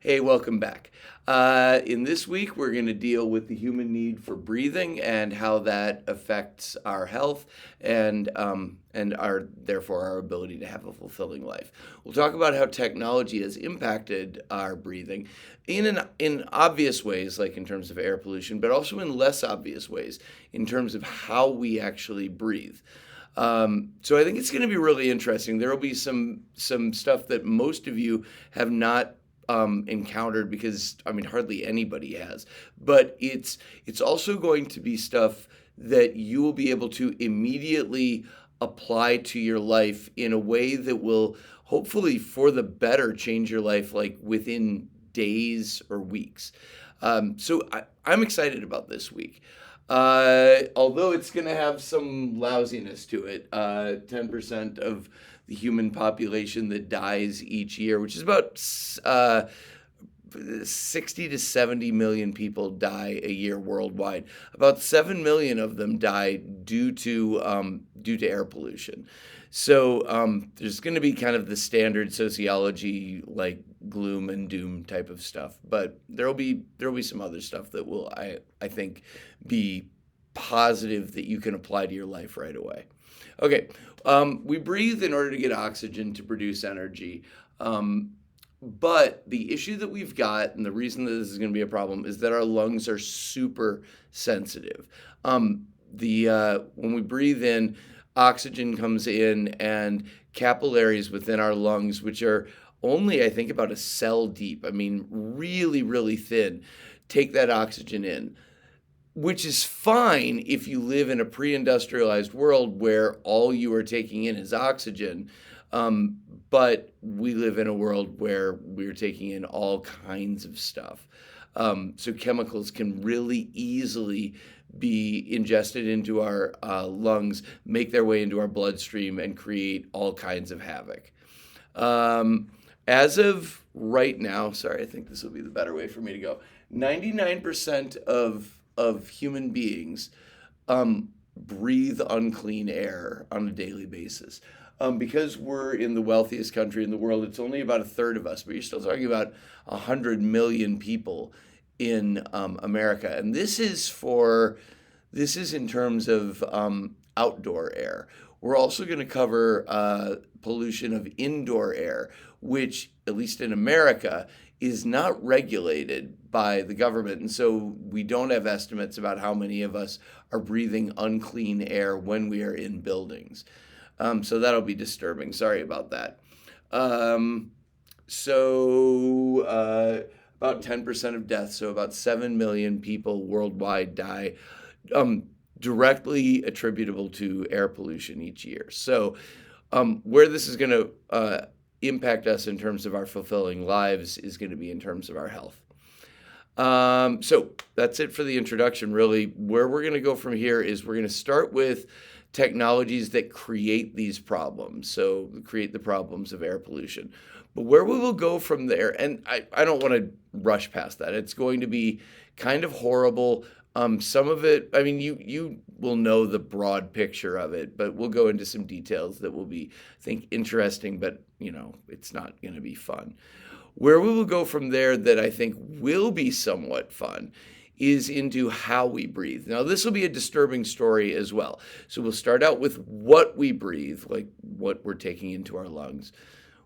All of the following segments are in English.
Hey, welcome back. In this week, we're going to deal with the human need for breathing and how that affects our health and our therefore our ability to have a fulfilling life. We'll talk about how technology has impacted our breathing in obvious ways, like in terms of air pollution, but also in less obvious ways in terms of how we actually breathe. So I think it's going to be really interesting. There will be some stuff that most of you have not encountered because I mean hardly anybody has. But it's also going to be stuff that you will be able to immediately apply to your life in a way that will hopefully for the better change your life like within days or weeks. I'm excited about this week. Although it's going to have some lousiness to it, 10% of the human population that dies each year, which is about 60 to 70 million people die a year worldwide. About 7 million of them die due to air pollution. So there's going to be kind of the standard sociology like gloom and doom type of stuff, but there'll be some other stuff that will I think be positive that you can apply to your life right away. Okay, we breathe in order to get oxygen to produce energy. But the issue that we've got, and the reason that this is going to be a problem, is that our lungs are super sensitive. When we breathe in, oxygen comes in, and capillaries within our lungs, which are only, I think, about a cell deep, I mean, really, really thin, take that oxygen in, which is fine if you live in a pre-industrialized world where all you are taking in is oxygen. But we live in a world where we're taking in all kinds of stuff. So chemicals can really easily be ingested into our lungs, make their way into our bloodstream, and create all kinds of havoc. As of right now, sorry, I think this will be the better way for me to go. 99% of human beings breathe unclean air on a daily basis. Because we're in the wealthiest country in the world, it's only about a third of us, but you're still talking about 100 million people in America. And this is in terms of outdoor air. We're also going to cover pollution of indoor air, which, at least in America, is not regulated by the government. And so we don't have estimates about how many of us are breathing unclean air when we are in buildings. So that'll be disturbing. Sorry about that. About 10% of deaths, so about 7 million people worldwide die directly attributable to air pollution each year. So where this is going to impact us in terms of our fulfilling lives is going to be in terms of our health. So that's it for the introduction, really. Where we're going to go from here is we're going to start with technologies that create these problems, so create the problems of air pollution. But where we will go from there, and I don't want to rush past that. It's going to be kind of horrible. Some of it, I mean, you will know the broad picture of it, but we'll go into some details that will be, I think, interesting, but, it's not going to be fun. Where we will go from there that I think will be somewhat fun is into how we breathe. Now, this will be a disturbing story as well. So we'll start out with what we breathe, like what we're taking into our lungs.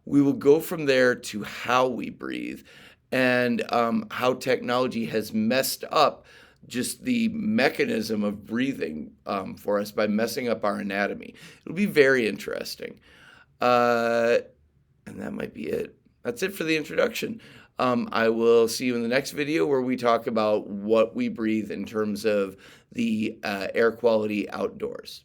We will go from there to how we breathe and how technology has messed up just the mechanism of breathing for us by messing up our anatomy. It'll be very interesting. And that might be it. That's it for the introduction. I will see you in the next video where we talk about what we breathe in terms of the air quality outdoors.